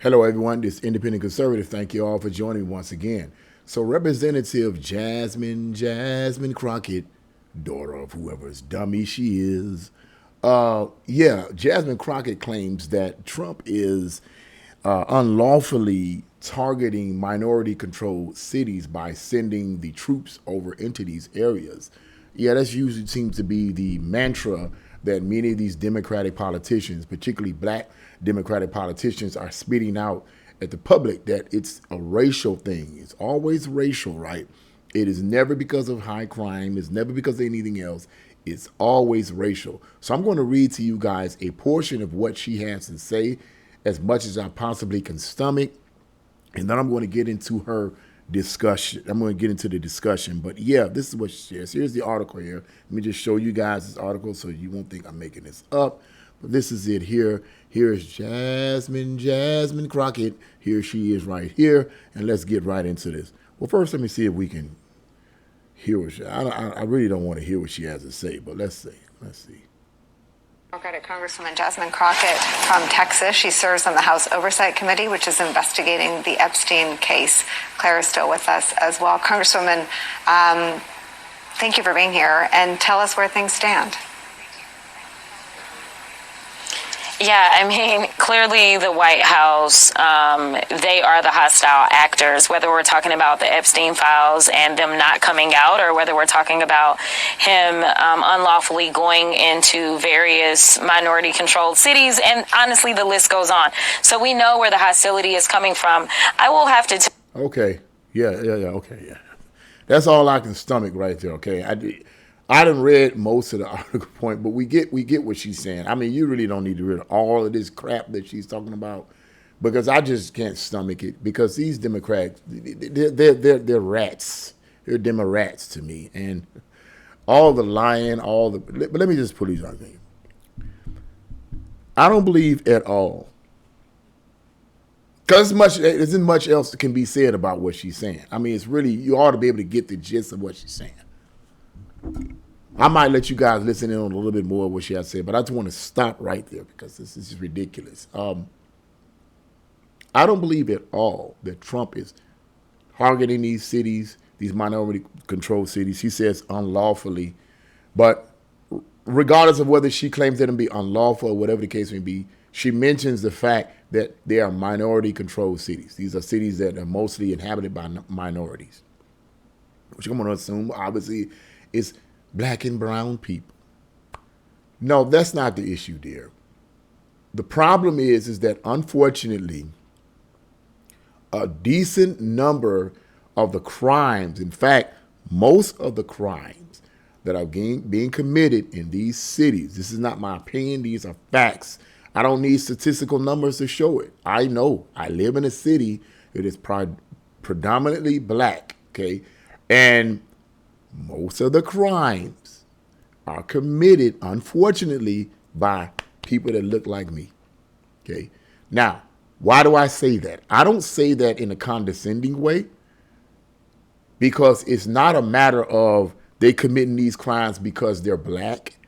Hello, everyone. This is Independent Conservative. Thank you all for joining once again. So, Representative Jasmine Crockett, daughter of whoever's dummy she is, Jasmine Crockett claims that Trump is unlawfully targeting minority-controlled cities by sending the troops over into these areas. Yeah, that's usually seems to be the mantra that many of these Democratic politicians, particularly black Democratic politicians, are spitting out at the public, that it's a racial thing. It's always racial, right? It is never because of high crime. It's never because of anything else. It's always racial. So I'm going to read to you guys a portion of what she has to say, as much as I possibly can stomach, and then I'm going to get into her discussion. I'm going to get into the discussion. But yeah, this is what she says. Here's the article here. Let me just show you guys this article so you won't think I'm making this up. But this is it here. Here's Jasmine Crockett. Here she is right here. And let's get right into this. Well, first, let me see if we can hear what I really don't want to hear what she has to say, but let's see. Let's see. Democratic Congresswoman Jasmine Crockett from Texas. She serves on the House Oversight Committee, which is investigating the Epstein case. Claire is still with us as well. Congresswoman, thank you for being here, and tell us where things stand. Yeah, I mean, clearly the White House, they are the hostile actors, whether we're talking about the Epstein files and them not coming out, or whether we're talking about him unlawfully going into various minority-controlled cities. And honestly, the list goes on. So we know where the hostility is coming from. I will have to... Okay. Okay. That's all I can stomach right there, okay? I done read most of the article point, but we get what she's saying. I mean, you really don't need to read all of this crap that she's talking about, because I just can't stomach it. Because these Democrats, they're rats. They're Democrats to me, and all the lying, But let me just put these on things. I don't believe at all, because there isn't much else that can be said about what she's saying. I mean, it's really, you ought to be able to get the gist of what she's saying. I might let you guys listen in on a little bit more of what she has to say, but I just want to stop right there because this is ridiculous. I don't believe at all that Trump is targeting these cities, these minority-controlled cities. She says unlawfully, but regardless of whether she claims them to be unlawful or whatever the case may be, she mentions the fact that they are minority-controlled cities. These are cities that are mostly inhabited by minorities, which I'm going to assume, obviously, is black and brown people. No, that's not the issue, dear. The problem is that unfortunately, a decent number of the crimes, in fact, most of the crimes that are being committed in these cities, this is not my opinion, these are facts. I don't need statistical numbers to show it. I know. I live in a city that is predominantly black, okay? And most of the crimes are committed, unfortunately, by people that look like me, okay? Now, why do I say that? I don't say that in a condescending way, because it's not a matter of they committing these crimes because they're black.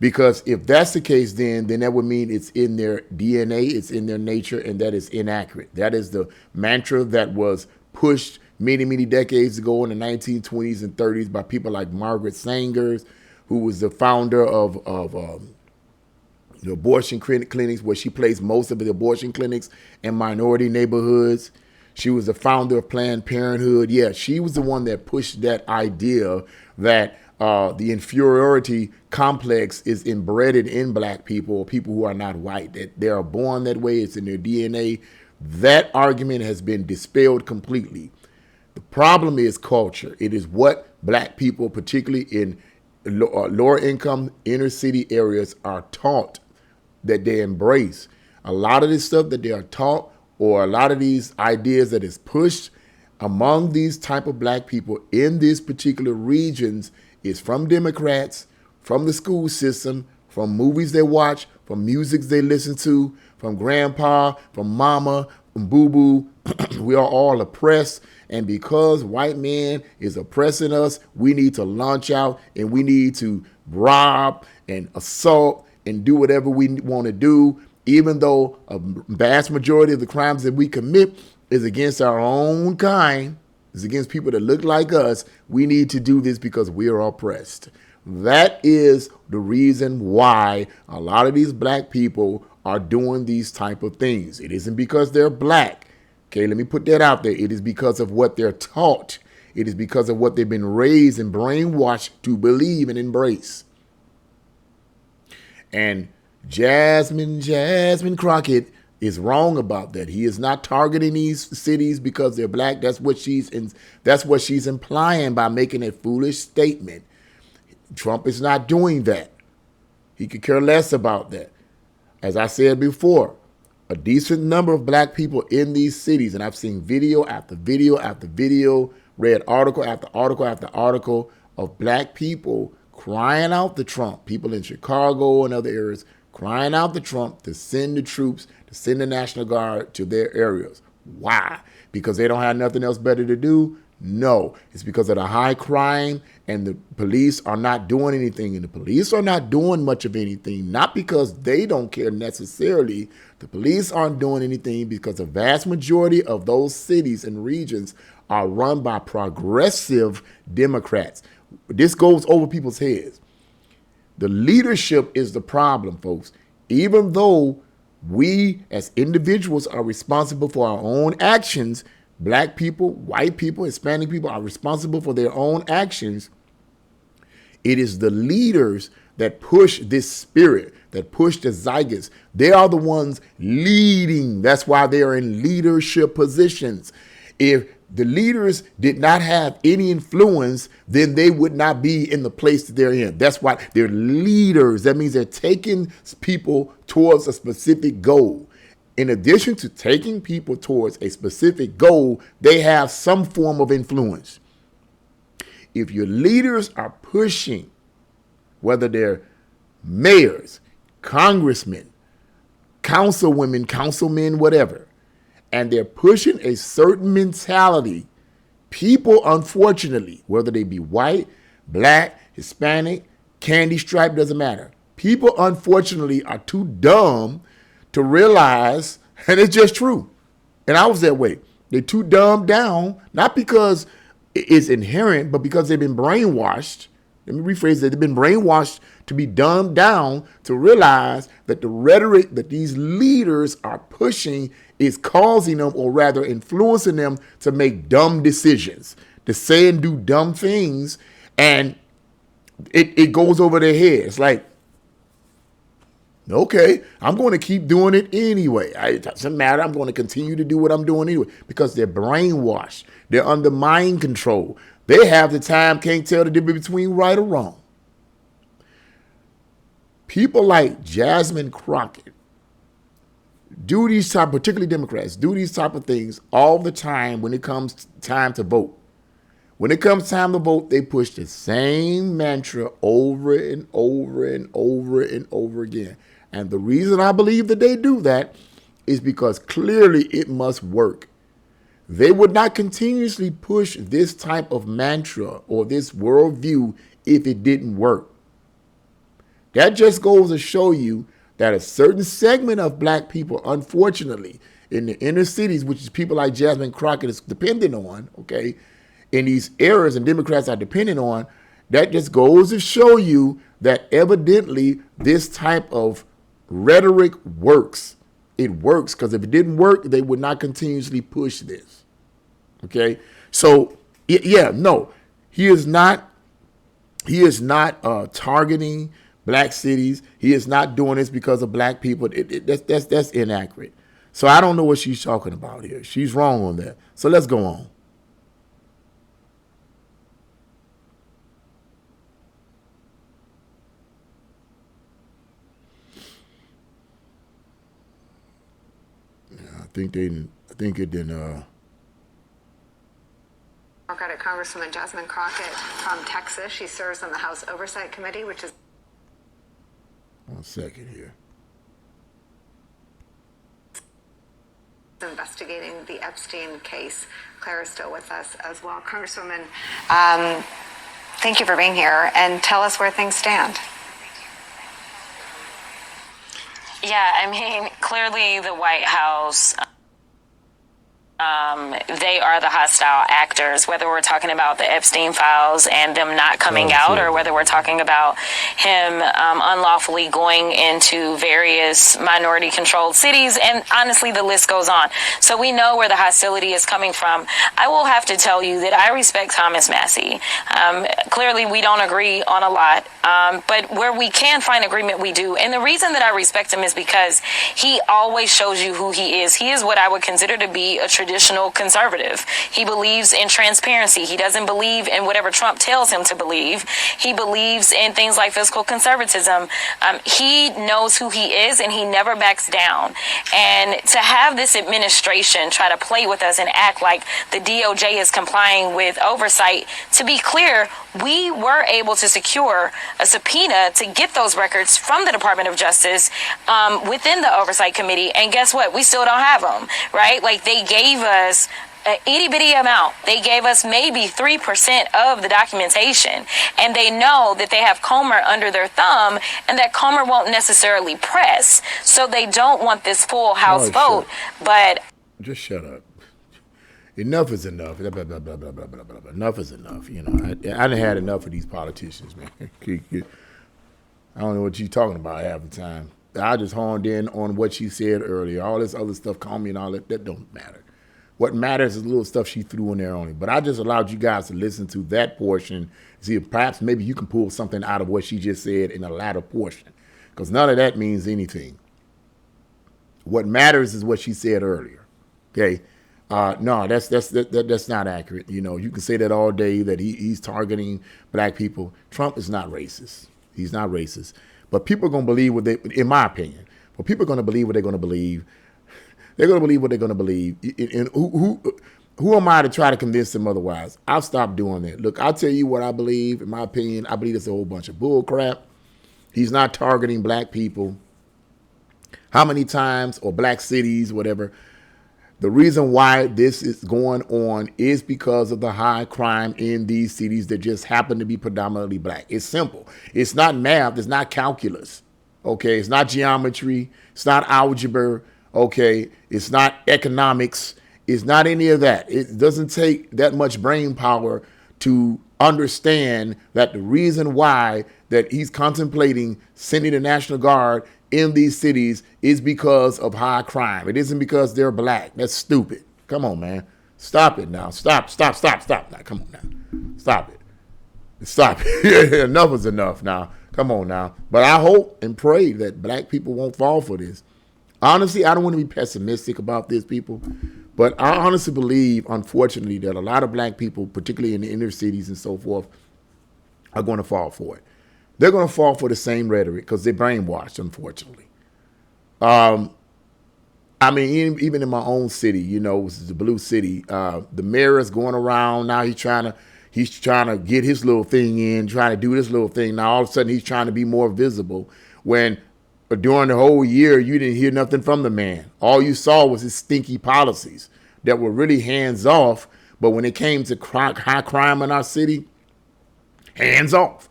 Because if that's the case, then that would mean it's in their DNA, it's in their nature, and that is inaccurate. That is the mantra that was pushed many decades ago in the 1920s and 30s by people like Margaret Sanger, who was the founder of the abortion clinics, where she placed most of the abortion clinics in minority neighborhoods. She was the founder of Planned Parenthood. Yeah, she was the one that pushed that idea that the inferiority complex is embedded in black people, or people who are not white, that they are born that way, it's in their DNA. That argument has been dispelled completely. The problem is culture. It is what black people, particularly in lower income inner city areas, are taught that they embrace. A lot of this stuff that they are taught, or a lot of these ideas that is pushed among these type of black people in these particular regions, is from Democrats, from the school system, from movies they watch, from music they listen to, from grandpa, from mama, from boo-boo. We are all oppressed. And because white man is oppressing us, we need to launch out and we need to rob and assault and do whatever we want to do. even though a vast majority of the crimes that we commit is against our own kind, is against people that look like us, we need to do this because we are oppressed. That is the reason why a lot of these black people are doing these type of things. It isn't because they're black. Okay, let me put that out there. It is because of what they're taught. It is because of what they've been raised and brainwashed to believe and embrace. And Jasmine Crockett is wrong about that. He is not targeting these cities because they're black. That's what she's implying by making a foolish statement. Trump is not doing that. He could care less about that. As I said before, a decent number of black people in these cities, and I've seen video after video after video, read article after article after article of black people crying out to Trump, people in Chicago and other areas crying out to Trump to send the troops, to send the National Guard to their areas. Why? Because they don't have nothing else better to do? No, it's because of the high crime and the police are not doing anything. And the police are not doing much of anything, not because they don't care necessarily. The police aren't doing anything because the vast majority of those cities and regions are run by progressive Democrats. This goes over people's heads. The leadership is the problem, folks. Even though we as individuals are responsible for our own actions, black people, white people, Hispanic people are responsible for their own actions. It is the leaders that push this spirit, that push the zeitgeist. They are the ones leading. That's why they are in leadership positions. If the leaders did not have any influence, then they would not be in the place that they're in. That's why they're leaders. That means they're taking people towards a specific goal. In addition to taking people towards a specific goal, they have some form of influence. If your leaders are pushing, whether they're mayors, congressmen, councilwomen, councilmen, whatever, and they're pushing a certain mentality, people, unfortunately, whether they be white, black, Hispanic, candy stripe, doesn't matter. People, unfortunately, are too dumb to realize, and it's just true. And I was that way. They're too dumbed down, not because it's inherent, but because they've been brainwashed. Let me rephrase that. They've been brainwashed to be dumbed down to realize that the rhetoric that these leaders are pushing is causing them, or rather influencing them, to make dumb decisions, to say and do dumb things, and it goes over their head. It's like, okay, I'm going to keep doing it anyway. It doesn't matter. I'm going to continue to do what I'm doing anyway, because they're brainwashed. They're under mind control. They have the time, can't tell the difference between right or wrong. People like Jasmine Crockett do these type, particularly Democrats, do these type of things all the time when it comes time to vote. When it comes time to vote, they push the same mantra over and over and over and over again. And the reason I believe that they do that is because clearly it must work. They would not continuously push this type of mantra or this worldview if it didn't work. That just goes to show you that a certain segment of black people, unfortunately, in the inner cities, which is people like Jasmine Crockett is dependent on, okay, in these areas and Democrats are dependent on, that just goes to show you that evidently this type of rhetoric works. It works, because if it didn't work, they would not continuously push this. Okay, so yeah, no, he is not targeting black cities. He is not doing this because of black people. That's inaccurate. So I don't know what she's talking about here. She's wrong on that. So let's go on. I think it didn't. Democratic Congresswoman Jasmine Crockett from Texas. She serves on the House Oversight Committee, which is... 1 second here. Investigating the Epstein case. Clara's still with us as well. Congresswoman, thank you for being here, and tell us where things stand. Yeah, I mean, clearly the White House, they are the hostile actors, whether we're talking about the Epstein files and them not coming out, or whether we're talking about him unlawfully going into various minority controlled cities. And honestly, the list goes on. So we know where the hostility is coming from. I will have to tell you that I respect Thomas Massey. Clearly, we don't agree on a lot, but where we can find agreement, we do. And the reason that I respect him is because he always shows you who he is. He is what I would consider to be a traditional conservative. He believes in transparency. He doesn't believe in whatever Trump tells him to believe. He believes in things like fiscal conservatism. He knows who he is, and he never backs down. And to have this administration try to play with us and act like the DOJ is complying with oversight, to be clear, we were able to secure a subpoena to get those records from the Department of Justice within the Oversight Committee. And guess what? We still don't have them, right? Like, they gave us an itty bitty amount. They gave us maybe 3% of the documentation, and they know that they have Comer under their thumb and that Comer won't necessarily press. So they don't want this full House vote. But just shut up. Enough is enough. Blah, blah, blah, blah, blah, blah, blah, blah. Enough is enough. You know, I done had enough of these politicians, man. I don't know what you're talking about half the time. I just honed in on what she said earlier. All this other stuff, call me and all that don't matter. What matters is the little stuff she threw in there only. But I just allowed you guys to listen to that portion, see if perhaps maybe you can pull something out of what she just said in the latter portion, because none of that means anything. What matters is what she said earlier. Okay. No, that's not accurate. You know, you can say that all day, that he's targeting black people. Trump is not racist. He's not racist. But people are going to believe what they, in my opinion, but people are going to believe what they're going to believe. They're going to believe what they're going to believe. And who am I to try to convince them otherwise? I'll stop doing that. Look, I'll tell you what I believe. In my opinion, I believe it's a whole bunch of bull crap. He's not targeting black people. How many times, or black cities, whatever. The reason why this is going on is because of the high crime in these cities that just happen to be predominantly black. It's simple. It's not math. It's not calculus. Okay. It's not geometry. It's not algebra. Okay. It's not economics. It's not any of that. It doesn't take that much brain power to understand that the reason why that he's contemplating sending the National Guard in these cities is because of high crime. It isn't because they're black. That's stupid. Come on, man. Stop it now. Stop. Now, come on now. Stop it. Stop it. Enough is enough now. Come on now. But I hope and pray that black people won't fall for this. Honestly, I don't want to be pessimistic about this, people, but I honestly believe, unfortunately, that a lot of black people, particularly in the inner cities and so forth, are going to fall for it. They're going to fall for the same rhetoric because they're brainwashed, unfortunately. I mean, even in my own city, you know, this is the blue city. The mayor is going around now. He's trying to get his little thing in, trying to do this little thing. Now all of a sudden he's trying to be more visible. When during the whole year you didn't hear nothing from the man. All you saw was his stinky policies that were really hands off. But when it came to high crime in our city, hands off.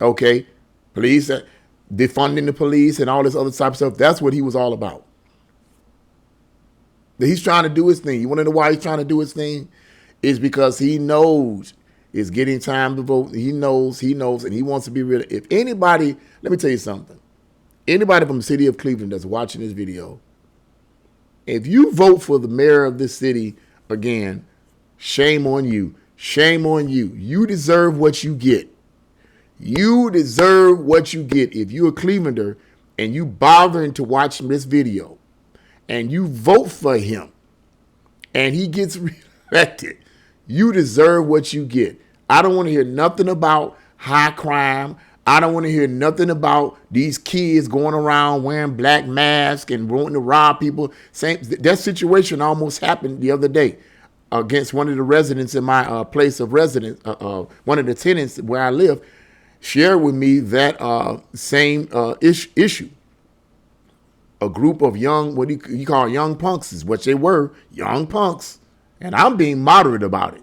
Okay, police, defunding the police and all this other type of stuff. That's what he was all about. He's trying to do his thing. You want to know why he's trying to do his thing? It's because he knows it's getting time to vote. He knows, and he wants to be real. If anybody, let me tell you something. Anybody from the city of Cleveland that's watching this video, if you vote for the mayor of this city again, shame on you. Shame on you. You deserve what you get. You deserve what you get. If you're a Clevelander and you bothering to watch this video and you vote for him and he gets reelected, you deserve what you get. I don't want to hear nothing about high crime. I don't want to hear nothing about these kids going around wearing black masks and wanting to rob people. That situation almost happened the other day against one of the residents in my place of residence. One of the tenants where I live shared with me that same issue. A group of young, what do you call young punks is what they were, young punks. And I'm being moderate about it.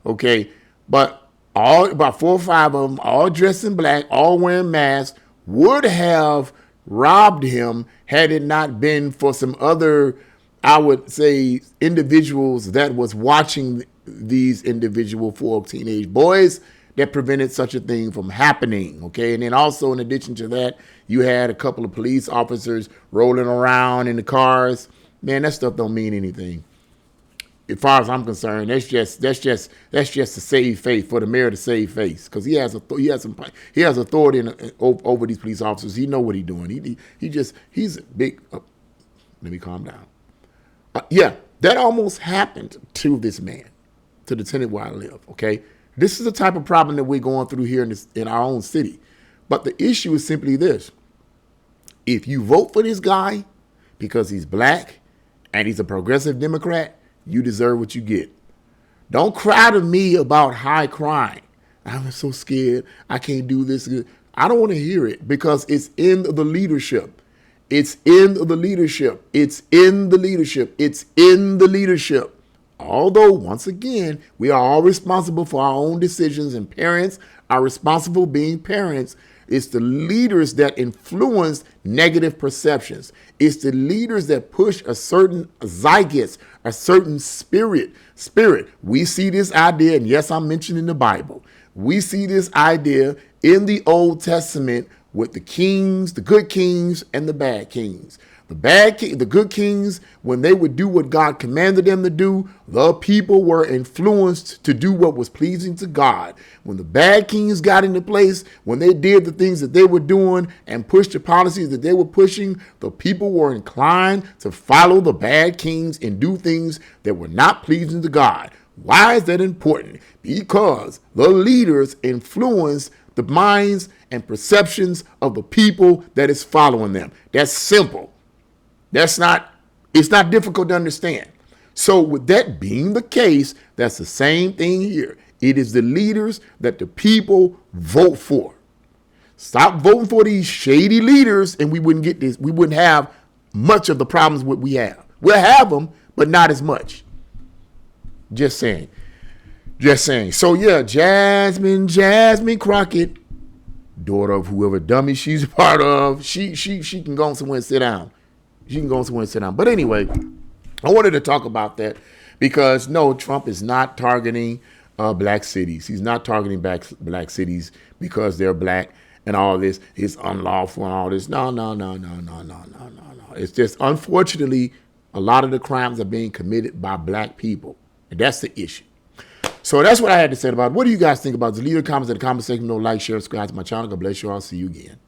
Okay. But about 4 or 5 of them, all dressed in black, all wearing masks, would have robbed him had it not been for some other, I would say, individuals that was watching these individual 4 teenage boys that prevented such a thing from happening. Okay. And then also, in addition to that, you had a couple of police officers rolling around in the cars. Man, that stuff don't mean anything. As far as I'm concerned, that's just to save face, for the mayor to save face, because he has authority over these police officers. He know what he's doing. He's a big. Let me calm down. Yeah, that almost happened to this man, to the tenant where I live. Okay, this is the type of problem that we're going through here in our own city. But the issue is simply this: if you vote for this guy because he's black and he's a progressive Democrat, you deserve what you get. Don't cry to me about high crime. I'm so scared. I can't do this. I don't want to hear it, because it's in the leadership. It's in the leadership. It's in the leadership. It's in the leadership. Although, once again, we are all responsible for our own decisions, and parents are responsible being parents. It's the leaders that influence negative perceptions. It's the leaders that push a certain zeitgeist, a certain spirit. We see this idea, and yes, I'm mentioning the Bible. We see this idea in the Old Testament with the kings, the good kings, and the bad kings. The good kings, when they would do what God commanded them to do, the people were influenced to do what was pleasing to God. When the bad kings got into place, when they did the things that they were doing and pushed the policies that they were pushing, the people were inclined to follow the bad kings and do things that were not pleasing to God. Why is that important? Because the leaders influence the minds and perceptions of the people that is following them. That's simple. It's not difficult to understand. So with that being the case, that's the same thing here. It is the leaders that the people vote for. Stop voting for these shady leaders and we wouldn't get this. We wouldn't have much of the problems that we have. We'll have them, but not as much. Just saying. So yeah, Jasmine Crockett, daughter of whoever dummy she's a part of, she can go somewhere and sit down. But anyway, I wanted to talk about that because no, Trump is not targeting black cities. He's not targeting black cities because they're black and all this is unlawful and all this. No. It's just, unfortunately, a lot of the crimes are being committed by black people. And that's the issue. So that's what I had to say about it. What do you guys think about it? Leave your comments in the comment section. Like, share, subscribe to my channel. God bless you all. See you again.